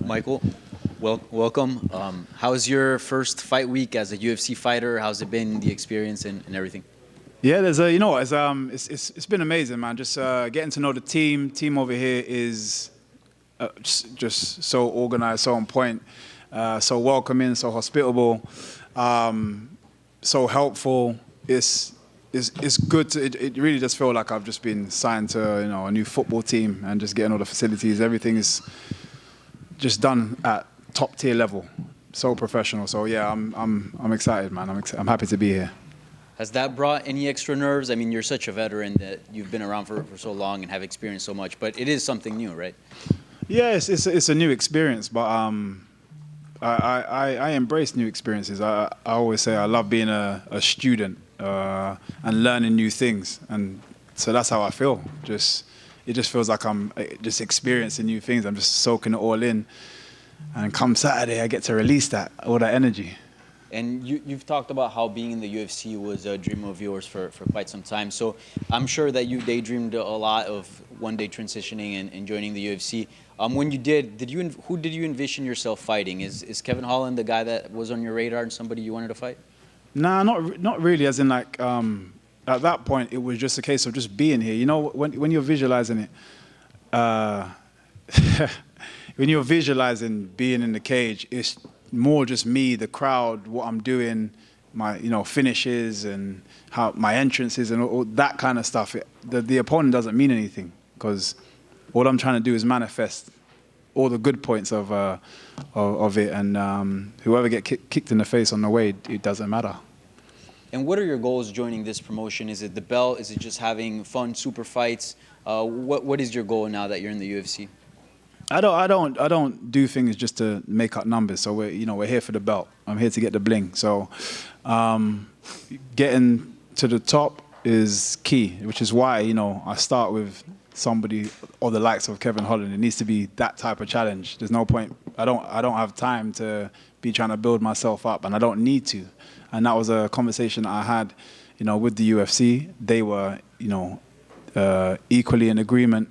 man. Michael, welcome. How's your first fight week as a UFC fighter? How's it been, the experience and everything? Yeah, there's a, you know, it's been amazing, man. Just getting to know the team. Team over here is just so organized, so on point, so welcoming, so hospitable, so helpful. It's good to, it really just feel like I've just been signed to, you know, a new football team, and just getting all the facilities. Everything is just done at top tier level, so professional. So yeah, I'm excited, man. I'm happy to be here. Has that brought any extra nerves? I mean, you're such a veteran that you've been around for so long and have experienced so much, but it is something new, right? Yeah, it's a new experience, but I embrace new experiences. I always say I love being a student and learning new things, and so that's how I feel. It just feels like I'm just experiencing new things. I'm just soaking it all in, and come Saturday I get to release all that energy. And you've talked about how being in the UFC was a dream of yours for quite some time. So I'm sure that you daydreamed a lot of one day transitioning and joining the UFC. When you did who did you envision yourself fighting? Is Kevin Holland the guy that was on your radar and somebody you wanted to fight? Nah, not really. As in, like, at that point, it was just a case of just being here. You know, when you're visualizing it, when you're visualizing being in the cage, it's more just me, the crowd, what I'm doing, my finishes and how my entrances and all that kind of stuff. The opponent doesn't mean anything, because all I'm trying to do is manifest all the good points of it, and whoever get kicked in the face on the way, it doesn't matter. And what are your goals joining this promotion? Is it the belt? Is it just having fun, super fights? What is your goal now that you're in the UFC? I don't do things just to make up numbers. So we're here for the belt. I'm here to get the bling. So getting to the top is key, which is why I start with somebody or the likes of Kevin Holland. It needs to be that type of challenge. There's no point. I don't have time to be trying to build myself up, and I don't need to. And that was a conversation I had, with the UFC. They were, equally in agreement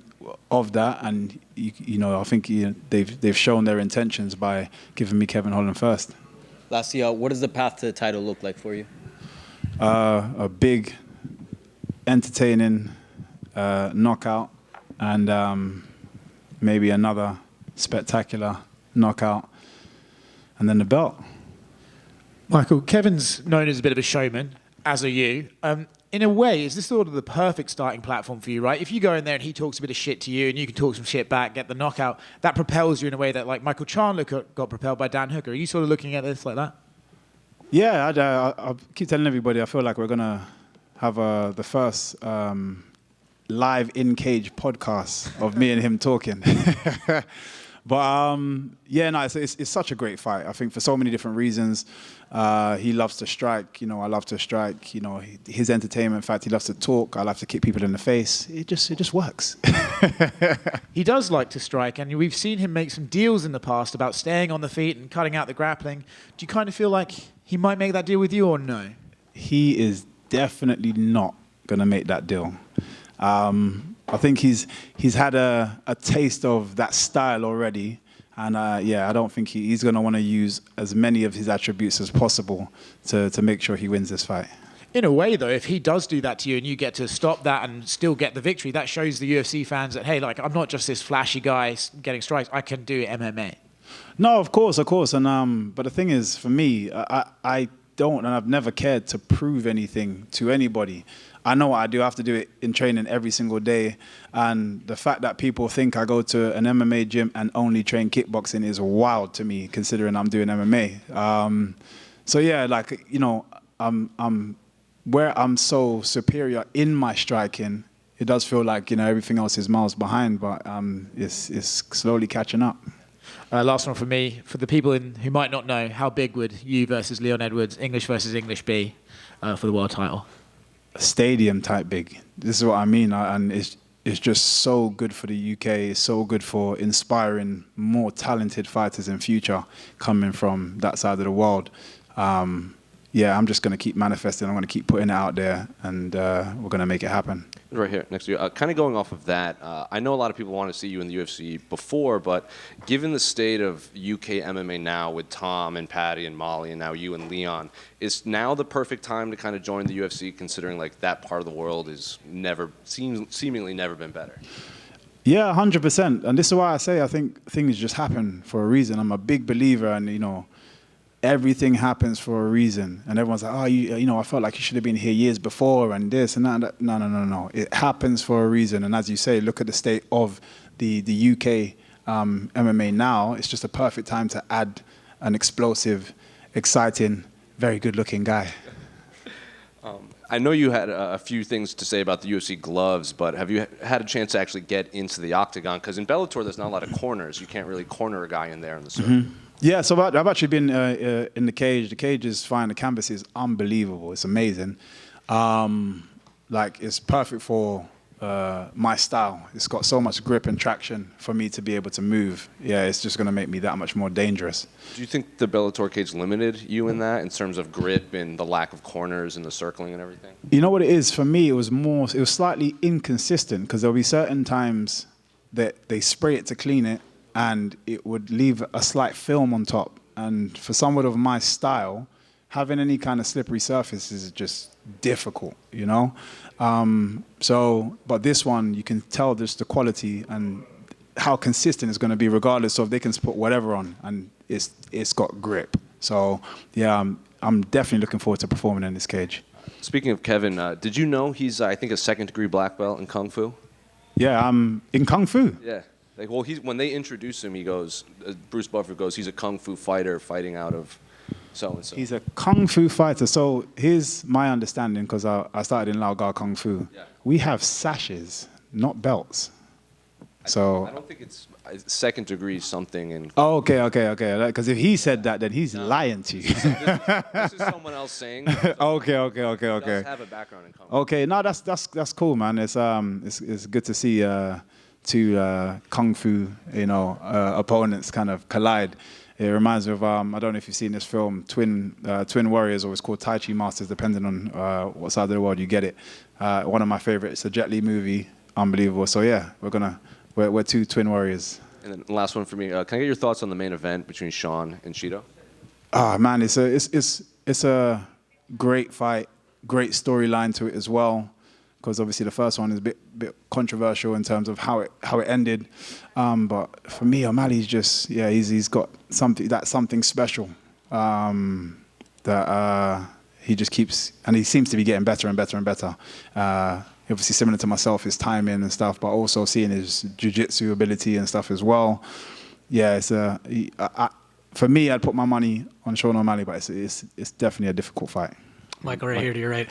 of that, and I think they've shown their intentions by giving me Kevin Holland first. Lastly, what does the path to the title look like for you? A big, entertaining knockout, and maybe another spectacular knockout, and then the belt. Michael, Kevin's known as a bit of a showman, as are you. In a way, is this sort of the perfect starting platform for you, right? If you go in there and he talks a bit of shit to you and you can talk some shit back, get the knockout, that propels you in a way that, like, Michael Chandler got propelled by Dan Hooker. Are you sort of looking at this like that? Yeah, I keep telling everybody I feel like we're going to have the first live in-cage podcast of me and him talking. But yeah, no, it's such a great fight. I think for so many different reasons. He loves to strike. I love to strike. His entertainment fact. He loves to talk. I love to kick people in the face. It just works. He does like to strike, and we've seen him make some deals in the past about staying on the feet and cutting out the grappling. Do you kind of feel like he might make that deal with you, or no? He is definitely not going to make that deal. I think he's had a taste of that style already, and yeah, I don't think he's going to want to use as many of his attributes as possible to make sure he wins this fight. In a way, though, if he does do that to you and you get to stop that and still get the victory, that shows the UFC fans that, hey, like, I'm not just this flashy guy getting strikes, I can do MMA. No, of course, and but the thing is, for me, I don't, and I've never cared to prove anything to anybody. I know what I do. I have to do it in training every single day. And the fact that people think I go to an MMA gym and only train kickboxing is wild to me, considering I'm doing MMA. So yeah, like, I'm where I'm so superior in my striking, it does feel like, everything else is miles behind, but it's slowly catching up. Last one for me. For the people who might not know, how big would you versus Leon Edwards, English versus English, be for the world title? Stadium type big. This is what I mean, and it's just so good for the UK. It's so good for inspiring more talented fighters in future coming from that side of the world. Yeah, I'm just going to keep manifesting. I'm going to keep putting it out there, and we're going to make it happen. Right here, next to you. Kind of going off of that, I know a lot of people want to see you in the UFC before, but given the state of UK MMA now with Tom and Patty and Molly and now you and Leon, is now the perfect time to kind of join the UFC, considering like that part of the world is seemingly never been better? Yeah, 100%. And this is why I say I think things just happen for a reason. I'm a big believer, and everything happens for a reason. And everyone's like, I felt like you should have been here years before and this and that. No. It happens for a reason. And as you say, look at the state of the UK MMA now. It's just a perfect time to add an explosive, exciting, very good-looking guy. I know you had a few things to say about the UFC gloves, but have you had a chance to actually get into the Octagon? Because in Bellator, there's not a lot of corners. You can't really corner a guy in there in the circle. Mm-hmm. Yeah, so I've actually been in the cage. The cage is fine. The canvas is unbelievable. It's amazing. It's perfect for my style. It's got so much grip and traction for me to be able to move. Yeah, it's just going to make me that much more dangerous. Do you think the Bellator cage limited you in that, in terms of grip and the lack of corners and the circling and everything? You know what it is? For me, it was slightly inconsistent, because there'll be certain times that they spray it to clean it, and it would leave a slight film on top. And for someone of my style, having any kind of slippery surface is just difficult, But this one, you can tell just the quality and how consistent it's going to be, regardless of they can put whatever on, and it's got grip. So yeah, I'm definitely looking forward to performing in this cage. Speaking of Kevin, did you know he's I think a second-degree black belt in Kung Fu? Yeah, in Kung Fu. Yeah. When they introduce him, he goes, Bruce Buffer goes, he's a Kung Fu fighter fighting out of so-and-so. He's a Kung Fu fighter. So here's my understanding, because I started in Lao Gar Kung Fu. Yeah. We have sashes, not belts. I don't think it's second degree something. Oh, okay. Because if he said that, then he's lying to you. This is someone else saying. Okay. He does have a background in Kung Fu. Okay, no, that's cool, man. It's good to see two Kung Fu, opponents kind of collide. It reminds me of, I don't know if you've seen this film, Twin Warriors, or it's called Tai Chi Masters, depending on what side of the world you get it. One of my favorites, a Jet Li movie, unbelievable. So yeah, we're two Twin Warriors. And then last one for me, can I get your thoughts on the main event between Sean and Cheeto? Man, it's a great fight, great storyline to it as well, because obviously the first one is a bit controversial in terms of how it ended. But for me, O'Malley's just, he's got something special that he just keeps, and he seems to be getting better and better and better. Obviously similar to myself, his timing and stuff, but also seeing his jiu-jitsu ability and stuff as well. Yeah, for me, I'd put my money on Sean O'Malley, but it's definitely a difficult fight. Michael, right here to your right.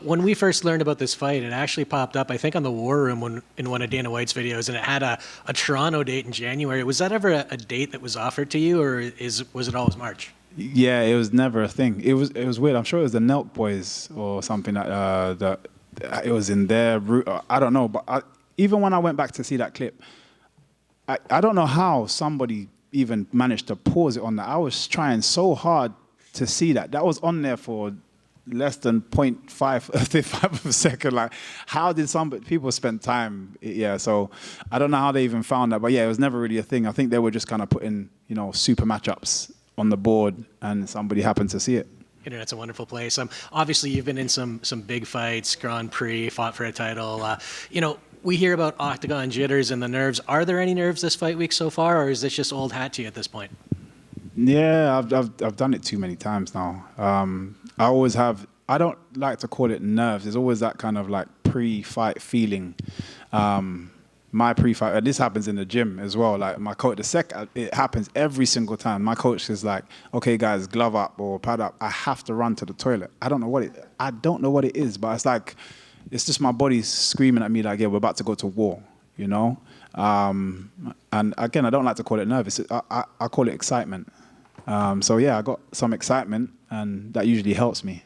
When we first learned about this fight, it actually popped up, I think, on the War Room in one of Dana White's videos, and it had a Toronto date in January. Was that ever a date that was offered to you, or was it always March? Yeah, it was never a thing. It was weird. I'm sure it was the Nelk Boys or something that it was in their route. I don't know, but even when I went back to see that clip, I don't know how somebody even managed to pause it on that. I was trying so hard to see that. That was on there for less than 0.5 of a second. Like, how did people spend time? Yeah, so I don't know how they even found that. But yeah, it was never really a thing. I think they were just kind of putting, super matchups on the board, and somebody happened to see it. Internet's a wonderful place. Obviously, you've been in some big fights, Grand Prix, fought for a title. We hear about Octagon jitters and the nerves. Are there any nerves this fight week so far, or is this just old hat to you at this point? Yeah, I've done it too many times now. I always have. I don't like to call it nerves. There's always that kind of like pre-fight feeling. My pre-fight, and this happens in the gym as well. Like my coach, it happens every single time. My coach is like, "Okay, guys, glove up or pad up." I have to run to the toilet. I don't know what it is, but it's like, it's just my body screaming at me like, "Yeah, we're about to go to war," And again, I don't like to call it nervous. I call it excitement. So yeah, I got some excitement, and that usually helps me.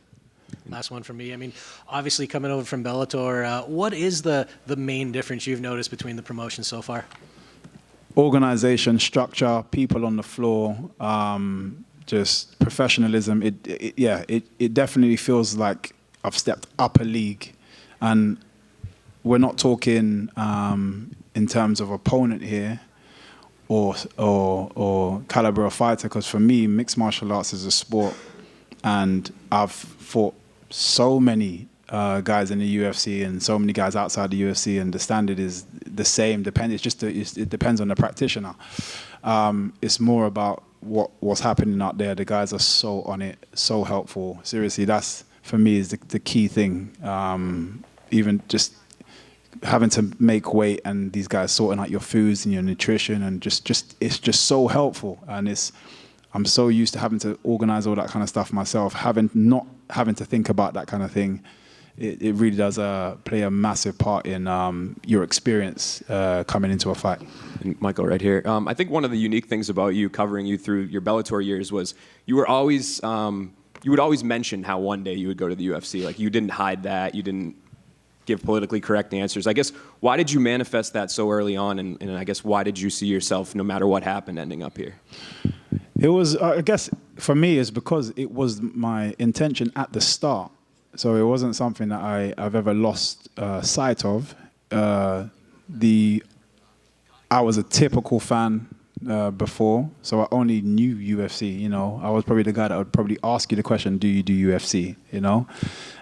Last one from me. Obviously coming over from Bellator, what is the main difference you've noticed between the promotions so far? Organization, structure, people on the floor, just professionalism. It definitely feels like I've stepped up a league. And we're not talking in terms of opponent here or caliber of fighter, because for me, mixed martial arts is a sport, and I've fought so many guys in the UFC and so many guys outside the UFC, and the standard is the same. It depends on the practitioner. It's more about what's happening out there. The guys are so on it, so helpful. Seriously, that's for me is the key thing. Even just having to make weight and these guys sorting out your foods and your nutrition, and it's just so helpful. And I'm so used to having to organize all that kind of stuff myself. Not having to think about that kind of thing, it really does play a massive part in your experience coming into a fight. And Michael, right here. I think one of the unique things about you, covering you through your Bellator years, was you would always mention how one day you would go to the UFC. Like, you didn't hide that. You didn't give politically correct answers. I guess, why did you manifest that so early on? And I guess, why did you see yourself, no matter what happened, ending up here? It was, I guess, for me, it's because it was my intention at the start. So it wasn't something that I've ever lost sight of. I was a typical fan before, so I only knew UFC. You know, I was probably the guy that would probably ask you the question, "Do you do UFC?" You know,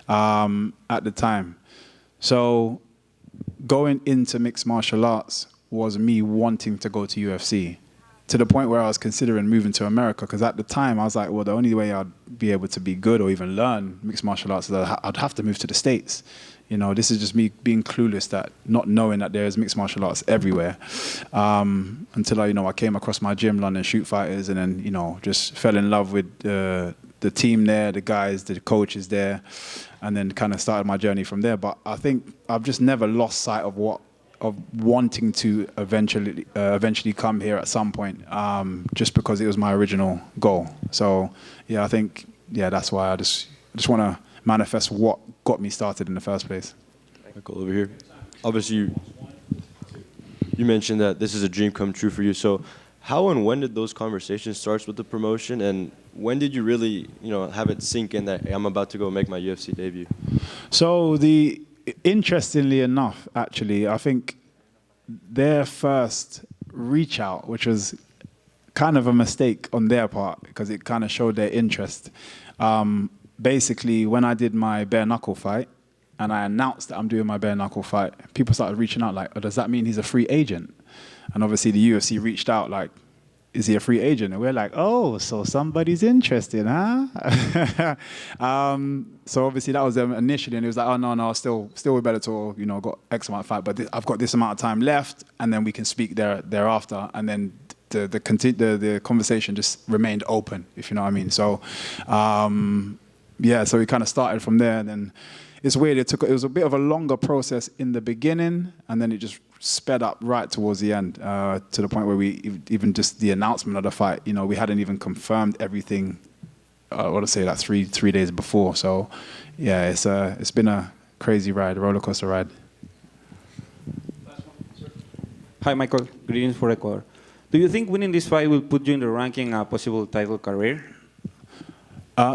at the time. So going into mixed martial arts was me wanting to go to UFC, to the point where I was considering moving to America, because at the time I was like, well, the only way I'd be able to be good or even learn mixed martial arts is that I'd have to move to the States. You know, this is just me being clueless, that not knowing that there is mixed martial arts everywhere. Until I came across my gym, London Shoot Fighters, and then, just fell in love with the team there, the guys, the coaches there, and then kind of started my journey from there. But I think I've just never lost sight of wanting to eventually come here at some point, just because it was my original goal. So yeah, I think that's why I just want to manifest what got me started in the first place. Michael, over here. Obviously, you mentioned that this is a dream come true for you. So how and when did those conversations start with the promotion, and when did you really have it sink in that, hey, I'm about to go make my UFC debut? So interestingly enough, actually, I think their first reach out, which was kind of a mistake on their part, because it kind of showed their interest. Basically, when I did my bare knuckle fight and I announced that I'm doing my bare knuckle fight, people started reaching out like, oh, does that mean he's a free agent? And obviously the UFC reached out like, is he a free agent? And we're like, oh, so somebody's interested, huh? So obviously that was them initially, and it was like, oh, no, still with Bellator, got X amount of fight, but I've got this amount of time left, and then we can speak thereafter. And then the conversation just remained open, if you know what I mean. So, so we kind of started from there. And then it's weird, it was a bit of a longer process in the beginning, and then it just sped up right towards the end, to the point where we even just the announcement of the fight, we hadn't even confirmed everything. I want to say that three days before. So yeah, it's been a crazy ride, a roller coaster ride. Hi, Michael. Greetings for Ecuador. Do you think winning this fight will put you in the ranking a possible title career?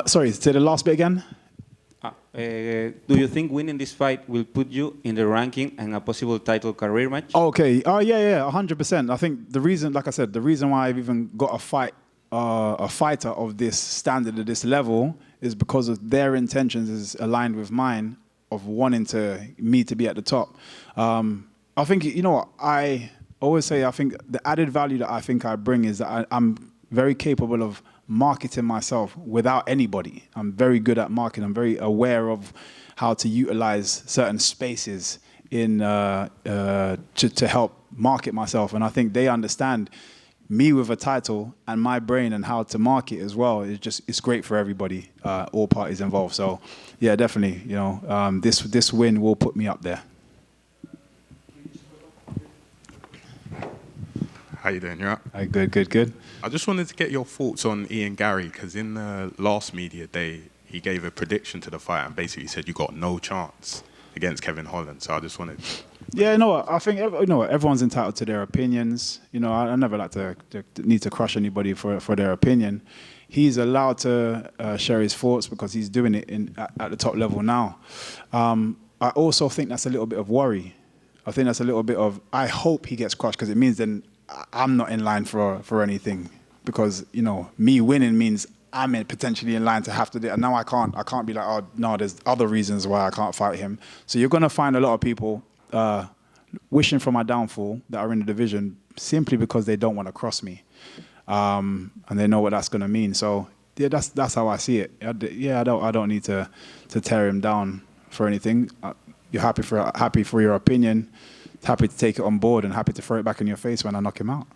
Sorry, say the last bit again. Do you think winning this fight will put you in the ranking and a possible title career match? Okay. Yeah, 100%. I think the reason, like I said, the reason why I've even got a fighter of this standard, at this level, is because of their intentions is aligned with mine of wanting me to be at the top. I think, I always say, I think the added value that I think I bring is that I'm very capable of marketing myself without anybody. I'm very good at marketing. I'm very aware of how to utilize certain spaces to help market myself. And I think they understand me with a title and my brain and how to market as well. It's great for everybody, all parties involved. So yeah, definitely, this win will put me up there. How you doing? You all right? Good. I just wanted to get your thoughts on Ian Gary, because in the last media day, he gave a prediction to the fight and basically said you got no chance against Kevin Holland. So I just wanted to... Yeah, I think everyone's entitled to their opinions. I never like to need to crush anybody for their opinion. He's allowed to share his thoughts because he's doing it at the top level now. I also think that's a little bit of worry, I think that's a little bit of, I hope he gets crushed, because it means then I'm not in line for anything. Because, you know, me winning means I'm potentially in line to have to do it. And now I can't be like, oh, no, there's other reasons why I can't fight him. So you're going to find a lot of people wishing for my downfall that are in the division simply because they don't want to cross me. And they know what that's going to mean. So, yeah, that's how I see it. I don't need to tear him down for anything. You're happy for your opinion, happy to take it on board, and happy to throw it back in your face when I knock him out.